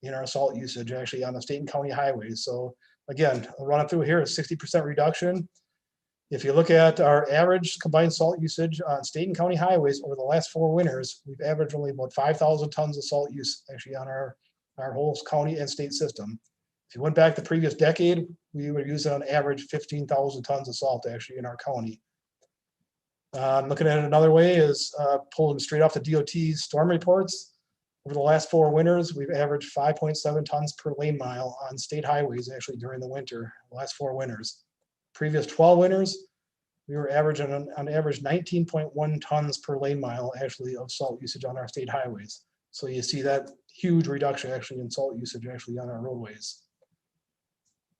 in our salt usage actually on the state and county highways. So again, I'll run it through here, a 60% reduction. If you look at our average combined salt usage on state and county highways over the last 4 winters, we've averaged only about 5,000 tons of salt use actually on our whole county and state system. If you went back the previous decade, we were using on average 15,000 tons of salt actually in our county. Looking at it another way is pulling straight off the DOT's storm reports. Over the last 4 winters, we've averaged 5.7 tons per lane mile on state highways actually during the winter, the last 4 winters. Previous 12 winters, we were averaging on average 19.1 tons per lane mile actually of salt usage on our state highways. So you see that huge reduction actually in salt usage actually on our roadways.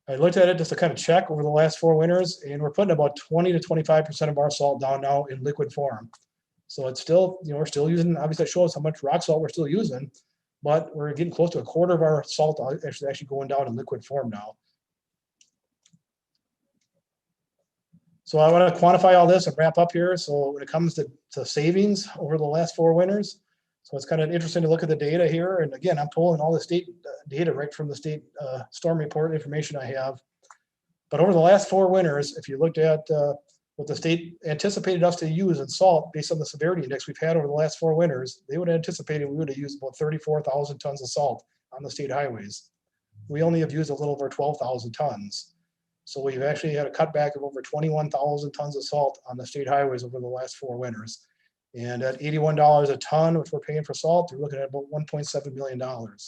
I looked at it just to kind of check over the last 4 winters, and we're putting about 20 to 25% of our salt down now in liquid form. So it's still, we're still using, obviously it shows how much rock salt we're still using, but we're getting close to a quarter of our salt actually going down in liquid form now. So I want to quantify all this and wrap up here. So when it comes to savings over the last 4 winters, so it's kind of interesting to look at the data here. And again, I'm pulling all the state data right from the state storm report information I have. But over the last 4 winters, if you looked at what the state anticipated us to use in salt based on the severity index we've had over the last 4 winters, they would have anticipated we would have used about 34,000 tons of salt on the state highways. We only have used a little over 12,000 tons. So we've actually had a cutback of over 21,000 tons of salt on the state highways over the last 4 winters. And at $81 a ton, which we're paying for salt, we're looking at about $1.7 million. On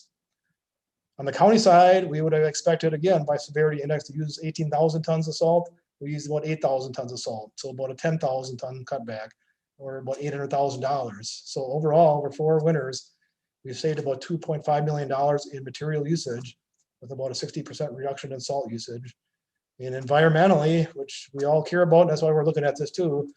the county side, we would have expected, again, by severity index to use 18,000 tons of salt. We used about 8,000 tons of salt. So about a 10,000 ton cutback, or about $800,000. So overall, over 4 winters, we've saved about $2.5 million in material usage with about a 60% reduction in salt usage. And environmentally, which we all care about, and that's why we're looking at this too,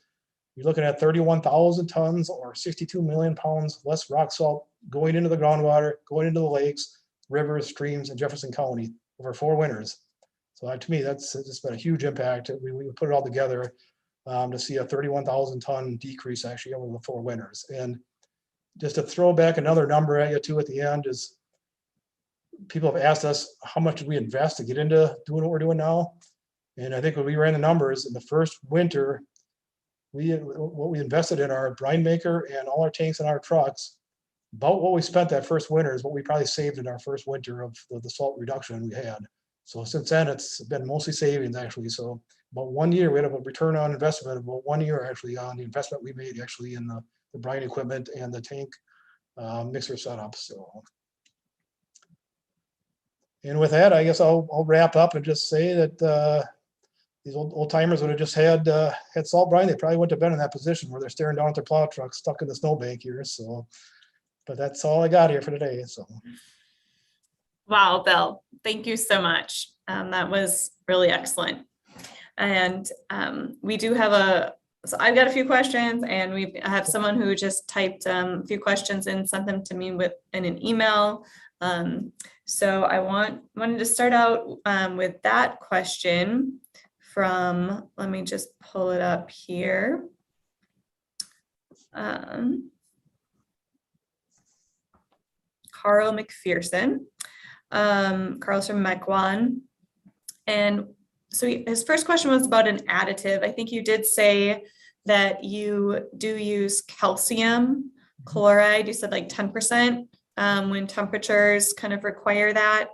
you're looking at 31,000 tons or 62 million pounds less rock salt going into the groundwater, going into the lakes, rivers, streams in Jefferson County over 4 winters. So to me, that's just been a huge impact. We put it all together to see a 31,000 ton decrease actually over the 4 winters. And just to throw back another number at you too at the end is, people have asked us how much did we invest to get into doing what we're doing now. And I think when we ran the numbers in the first winter, what we invested in our brine maker and all our tanks and our trucks, about what we spent that first winter is what we probably saved in our first winter of the salt reduction we had. So since then, it's been mostly savings actually. So about 1 year, we had a return on investment of about 1 year actually on the investment we made actually in the brine equipment and the tank mixer setup. So. And with that, I guess I'll wrap up and just say that these old timers would have just had salt brine. They probably wouldn't have been in that position where they're staring down at their plow truck stuck in the snowbank here. So, but that's all I got here for today. So. Wow, Bill, thank you so much. That was really excellent. And we do have so I've got a few questions, and we have someone who just typed a few questions and sent them to me in an email. So I wanted to start out with that question from, let me just pull it up here. Carl McPherson. Carl's from Mequon. And so his first question was about an additive. I think you did say that you do use calcium chloride. You said like 10%. When temperatures kind of require that.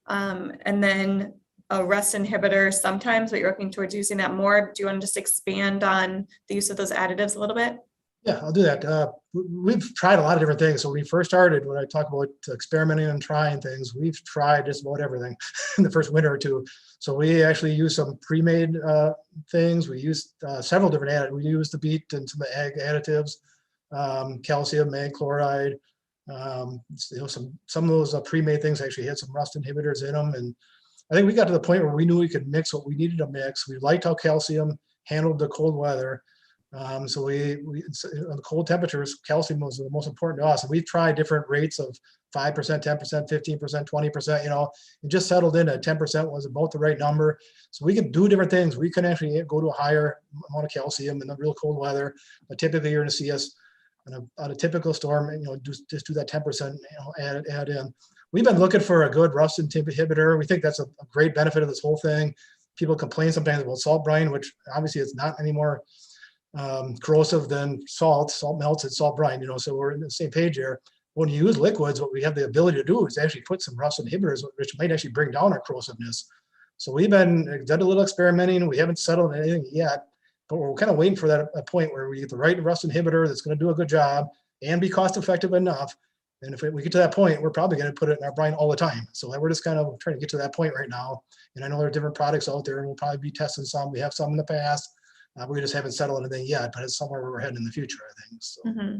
And then a rust inhibitor sometimes, but you're working towards using that more. Do you want to just expand on the use of those additives a little bit? Yeah, I'll do that. We've tried a lot of different things. So when we first started, when I talk about experimenting and trying things, we've tried just about everything in the first winter or two. So we actually used some pre-made things. We used several different additives. We used the beet and some ag additives, calcium, mag chloride. Some of those pre-made things actually had some rust inhibitors in them. And I think we got to the point where we knew we could mix what we needed to mix. We liked how calcium handled the cold weather. So on the cold temperatures, calcium was the most important to us. And we tried different rates of 5%, 10%, 15%, 20%, and just settled in at 10% was about the right number. So we could do different things. We can actually go to a higher amount of calcium in the real cold weather. But typically you're going to see us on a typical storm, just do that 10%, add in. We've been looking for a good rust inhibitor. We think that's a great benefit of this whole thing. People complain sometimes about salt brine, which obviously it's not anymore corrosive than salt. Salt melts, it's salt brine, so we're in the same page here. When you use liquids, what we have the ability to do is actually put some rust inhibitors, which might actually bring down our corrosiveness. So we've done a little experimenting. We haven't settled on anything yet, but we're kind of waiting for that point where we get the right rust inhibitor that's going to do a good job and be cost effective enough. And if we get to that point, we're probably going to put it in our brine all the time. So we're just kind of trying to get to that point right now. And I know there are different products out there, and we'll probably be testing some. We have some in the past. We just haven't settled anything yet, but it's somewhere where we're heading in the future, I think. So. Mm-hmm.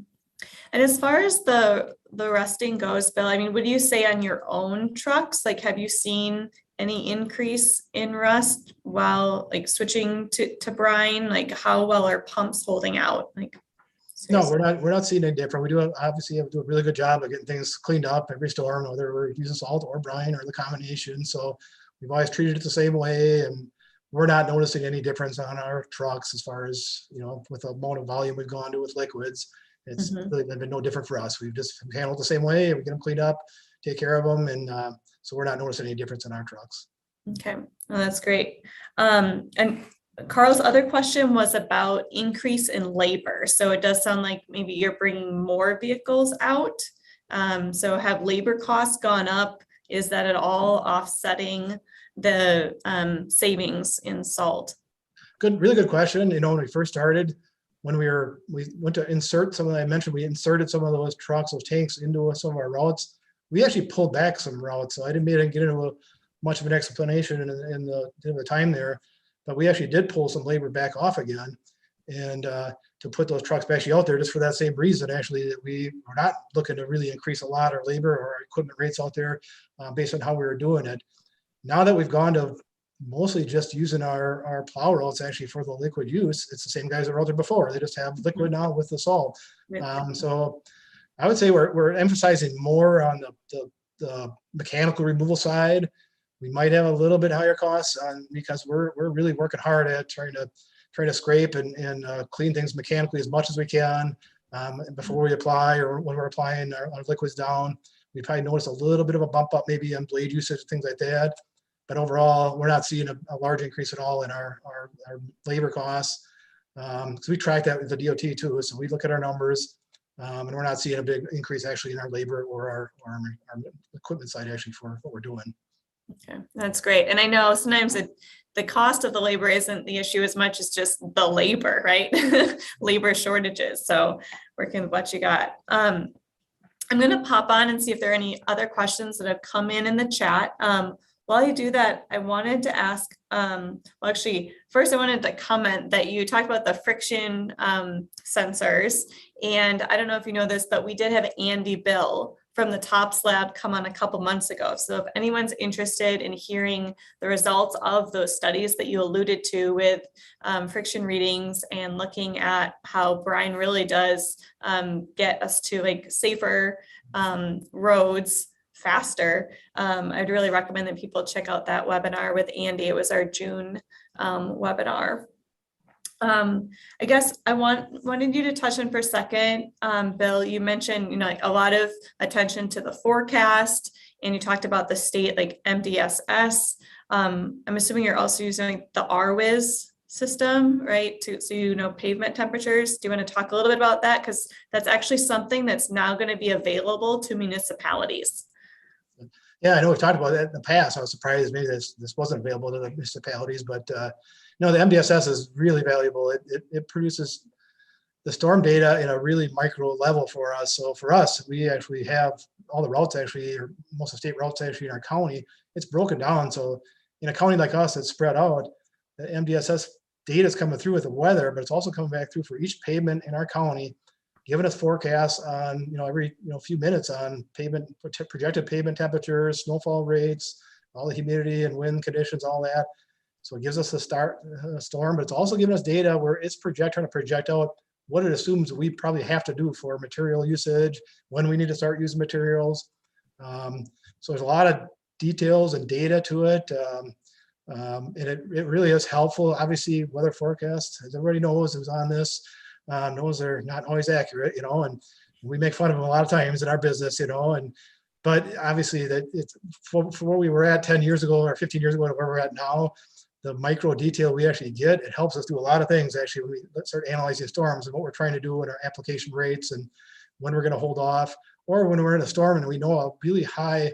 And as far as the rusting goes, Bill, I mean, would you say on your own trucks, like, have you seen any increase in rust while like switching to brine? Like, how well are pumps holding out? Like, seriously? No, we're not seeing any different. We do obviously have to do a really good job of getting things cleaned up every storm, whether we're using salt or brine or the combination. So we've always treated it the same way, and we're not noticing any difference on our trucks as far as, with the amount of volume we've gone to with liquids. It's really been no different for us. We've just handled the same way. We get them cleaned up, take care of them. And so we're not noticing any difference in our trucks. Okay, well, that's great. And Carl's other question was about increase in labor. So it does sound like maybe you're bringing more vehicles out. So have labor costs gone up? Is that at all offsetting the savings in salt? Really good question. When we first started, when we went to insert some of I mentioned, we inserted some of those trucks, those tanks into some of our routes. We actually pulled back some routes. So I didn't get into much of an explanation in the time there, but we actually did pull some labor back off again, and to put those trucks back out there just for that same reason, actually, that we were not looking to really increase a lot of labor or equipment rates out there based on how we were doing it. Now that we've gone to mostly just using our plow routes actually for the liquid use, it's the same guys that were out there before. They just have liquid now with the salt. So I would say we're emphasizing more on the mechanical removal side. We might have a little bit higher costs because we're really working hard at trying to scrape and clean things mechanically as much as we can before we apply, or when we're applying our liquids down. We probably noticed a little bit of a bump up maybe on blade usage and things like that. But overall, we're not seeing a large increase at all in our labor costs. Because we track that with the DOT too. So we look at our numbers, and we're not seeing a big increase actually in our labor or our equipment side actually for what we're doing. Okay, that's great. And I know sometimes the cost of the labor isn't the issue as much as just the labor, right? Labor shortages. So working with what you got. I'm going to pop on and see if there are any other questions that have come in the chat. While you do that, I wanted to ask, first I wanted to comment that you talked about the friction sensors. And I don't know if you know this, but we did have Andy Bill from the Tops Lab come on a couple months ago. So if anyone's interested in hearing the results of those studies that you alluded to with friction readings and looking at how brine really does get us to like safer roads faster, I'd really recommend that people check out that webinar with Andy. It was our June webinar. I guess I wanted you to touch on for a second, Bill, you mentioned, like a lot of attention to the forecast, and you talked about the state like MDSS. I'm assuming you're also using the RWIS system, right? So pavement temperatures. Do you want to talk a little bit about that? Because that's actually something that's now going to be available to municipalities. Yeah, I know we've talked about that in the past. I was surprised maybe this wasn't available to the municipalities, but no, the MDSS is really valuable. It produces the storm data in a really micro level for us. So for us, we actually have all the routes actually, or most of the state routes actually in our county, it's broken down. So in a county like us, it's spread out. The MDSS data is coming through with the weather, but it's also coming back through for each pavement in our county, giving us forecasts on, every, few minutes on pavement, projected pavement temperatures, snowfall rates, all the humidity and wind conditions, all that. So it gives us a storm, but it's also giving us data where it's trying to project out what it assumes we probably have to do for material usage, when we need to start using materials. So there's a lot of details and data to it. And it really is helpful. Obviously, weather forecasts, as everybody knows who's on this, knows they're not always accurate, and we make fun of them a lot of times in our business, but obviously that it's for where we were at 10 years ago or 15 years ago to where we're at now, the micro detail we actually get, it helps us do a lot of things actually when we start analyzing storms and what we're trying to do in our application rates and when we're going to hold off, or when we're in a storm and we know a really high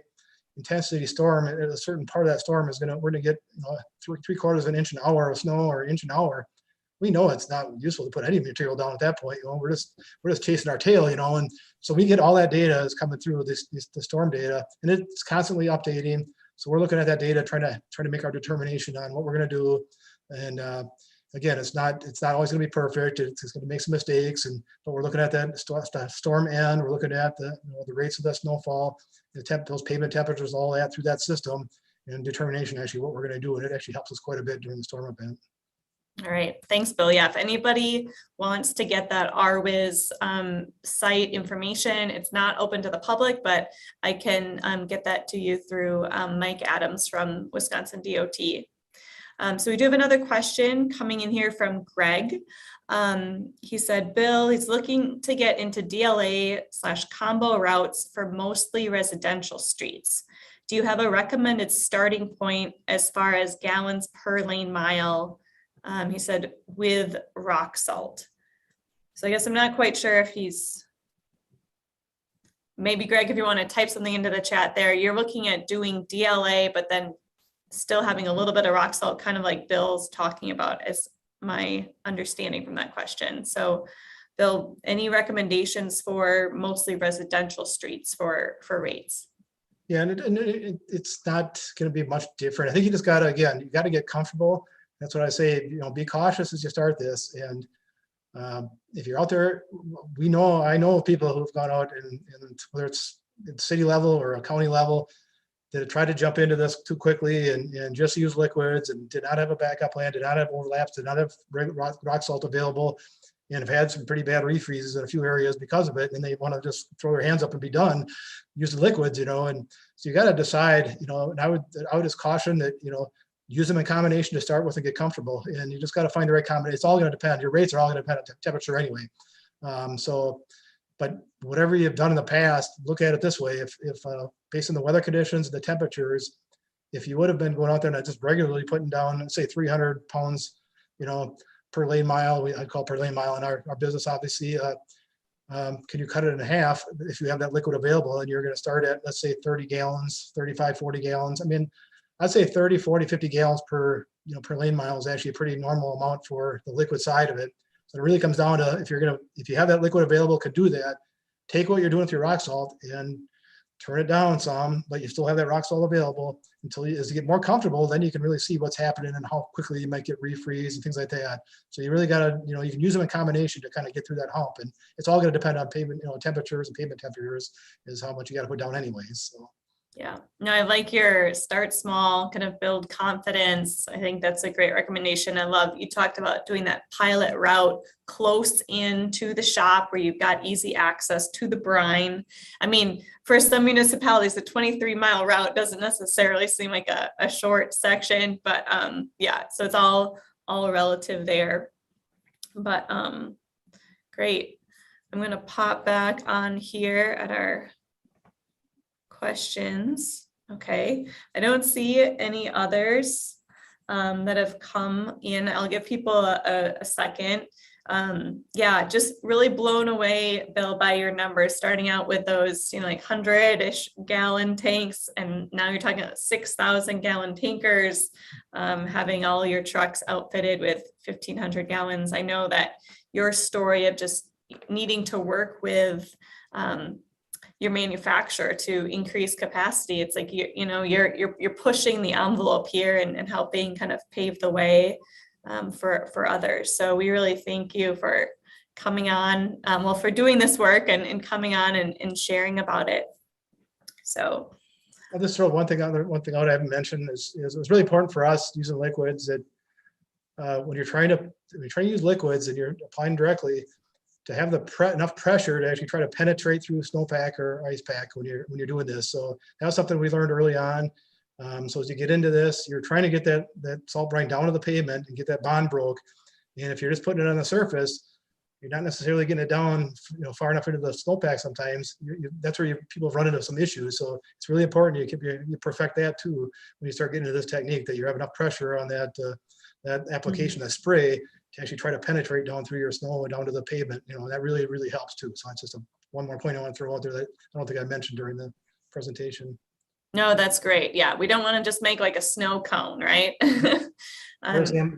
intensity storm, and a certain part of that storm we're going to get 3/4 of an inch an hour of snow or inch an hour. We know it's not useful to put any material down at that point. We're just chasing our tail, and so we get all that data is coming through the storm data, and it's constantly updating. So we're looking at that data, trying to make our determination on what we're going to do. And again, it's not always going to be perfect. It's going to make some mistakes, but we're looking at that storm end. We're looking at the rates of the snowfall, those pavement temperatures, all that through that system, and determination actually what we're going to do. And it actually helps us quite a bit during the storm event. All right, thanks, Bill. Yeah, if anybody wants to get that RWIS site information, it's not open to the public, but I can get that to you through Mike Adams from Wisconsin DOT. So we do have another question coming in here from Greg. He said, Bill, he's looking to get into DLA/combo routes for mostly residential streets. Do you have a recommended starting point as far as gallons per lane mile? He said, with rock salt. So I guess I'm not quite sure if maybe Greg, if you want to type something into the chat there, you're looking at doing DLA, but then still having a little bit of rock salt, kind of like Bill's talking about, as my understanding from that question. So Bill, any recommendations for mostly residential streets for rates? Yeah, and it's not going to be much different. I think you just got to, again, you got to get comfortable. That's what I say, be cautious as you start this. And if you're out there, I know people who've gone out and whether it's at city level or a county level, that tried to jump into this too quickly and just use liquids and did not have a backup plan, did not have overlaps, did not have rock salt available, and have had some pretty bad refreezes in a few areas because of it. And they want to just throw their hands up and be done, use the liquids, and so you got to decide, and I would just caution that, use them in combination to start with and get comfortable. And you just got to find the right combination. It's all going to depend. Your rates are all going to depend on temperature anyway. But whatever you've done in the past, look at it this way. If based on the weather conditions and the temperatures, if you would have been going out there and just regularly putting down, say 300 pounds, per lane mile, I'd call per lane mile in our business, obviously, can you cut it in half if you have that liquid available and you're going to start at, let's say 30 gallons, 35, 40 gallons. I mean, I'd say 30, 40, 50 gallons per lane mile is actually a pretty normal amount for the liquid side of it. So it really comes down to if you have that liquid available, could do that. Take what you're doing with your rock salt and turn it down some, but you still have that rock salt available as you get more comfortable, then you can really see what's happening and how quickly you might get refreeze and things like that. So you really got to, you can use them in combination to kind of get through that hump, and it's all going to depend on pavement, temperatures and pavement temperatures is how much you got to put down anyways. So. Yeah, no, I like your start small, kind of build confidence. I think that's a great recommendation. I love, you talked about doing that pilot route close into the shop where you've got easy access to the brine. I mean, for some municipalities, the 23-mile route doesn't necessarily seem like a short section, but yeah, so it's all relative there. But great. I'm going to pop back on here at our questions. Okay, I don't see any others that have come in. I'll give people a second. Yeah, just really blown away, Bill, by your numbers, starting out with those, like 100-ish gallon tanks, and now you're talking about 6,000 gallon tankers, having all your trucks outfitted with 1,500 gallons. I know that your story of just needing to work with your manufacturer to increase capacity. It's like you're pushing the envelope here and helping kind of pave the way for others. So we really thank you for coming on, for doing this work and coming on and sharing about it. So I'll just throw one thing out I haven't mentioned is it's really important for us using liquids that when you're trying to use liquids and you're applying directly, to have enough pressure to actually try to penetrate through snowpack or ice pack when you're doing this. So that was something we learned early on. So as you get into this, you're trying to get that salt brine down to the pavement and get that bond broke. And if you're just putting it on the surface, you're not necessarily getting it down, far enough into the snowpack. Sometimes that's where people run into some issues. So it's really important you perfect that too when you start getting into this technique, that you have enough pressure on that application, that spray, to actually try to penetrate down through your snow and down to the pavement. That really, really helps too. So it's just one more point I want to throw out there that I don't think I mentioned during the presentation. No, that's great. Yeah, we don't want to just make like a snow cone, right?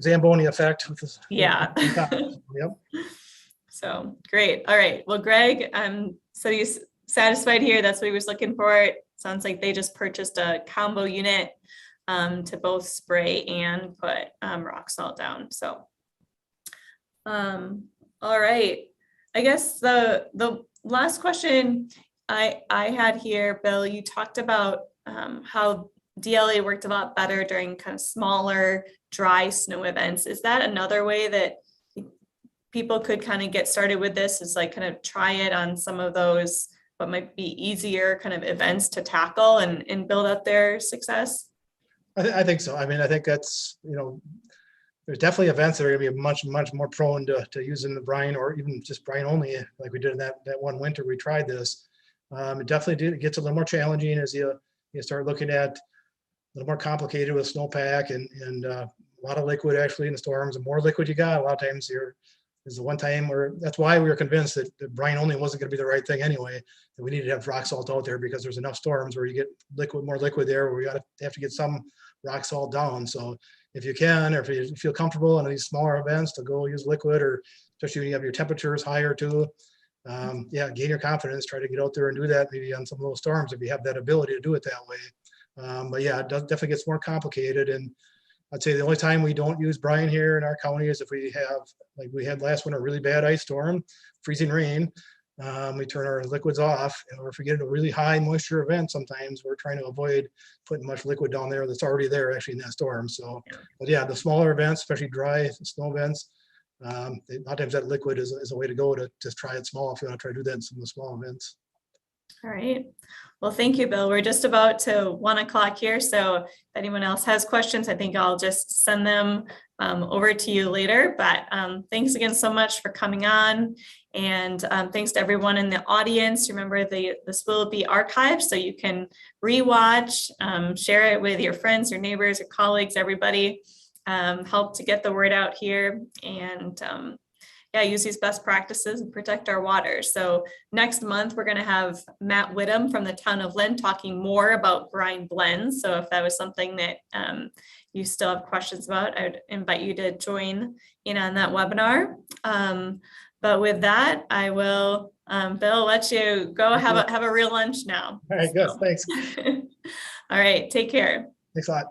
Zamboni effect. Yeah. Yep. So great. All right. Well, Greg, so he's satisfied here. That's what he was looking for. It sounds like they just purchased a combo unit to both spray and put rock salt down. So, all right. I guess the last question I had here, Bill, you talked about how DLA worked a lot better during kind of smaller, dry snow events. Is that another way that people could kind of get started with this, is like kind of try it on some of those what might be easier kind of events to tackle and build up their success? I think so. I mean, I think that's, there's definitely events that are going to be much, much more prone to using the brine, or even just brine only, like we did in that one winter we tried this. It definitely gets a little more challenging as you start looking at a little more complicated with snowpack and a lot of liquid actually in the storms. The more liquid you got, a lot of times there's the one time where that's why we were convinced that brine only wasn't going to be the right thing anyway, that we needed to have rock salt out there, because there's enough storms where you get more liquid there where we have to get some rock salt down. So if you can, or if you feel comfortable in these smaller events, to go use liquid, or especially when you have your temperatures higher too, gain your confidence, try to get out there and do that maybe on some of those storms if you have that ability to do it that way. But yeah, it definitely gets more complicated. And I'd say the only time we don't use brine here in our county is if we have, like we had last winter, a really bad ice storm, freezing rain. We turn our liquids off, or if we get into a really high moisture event, sometimes we're trying to avoid putting much liquid down there that's already there actually in that storm. So, but yeah, the smaller events, especially dry snow events, a lot of times that liquid is a way to go to just try it small if you want to try to do that in some of the small events. All right. Well, thank you, Bill. We're just about to 1 o'clock here. So if anyone else has questions, I think I'll just send them over to you later. But thanks again so much for coming on. And thanks to everyone in the audience. Remember, this will be archived, so you can rewatch, share it with your friends, your neighbors, your colleagues, everybody. Help to get the word out here. And use these best practices and protect our water. So next month, we're going to have Matt Whittam from the town of Lynn talking more about brine blends. So if that was something that you still have questions about, I would invite you to join in on that webinar. But with that, I will, Bill, let you go have a real lunch now. All right, good. Thanks. All right, take care. Thanks a lot.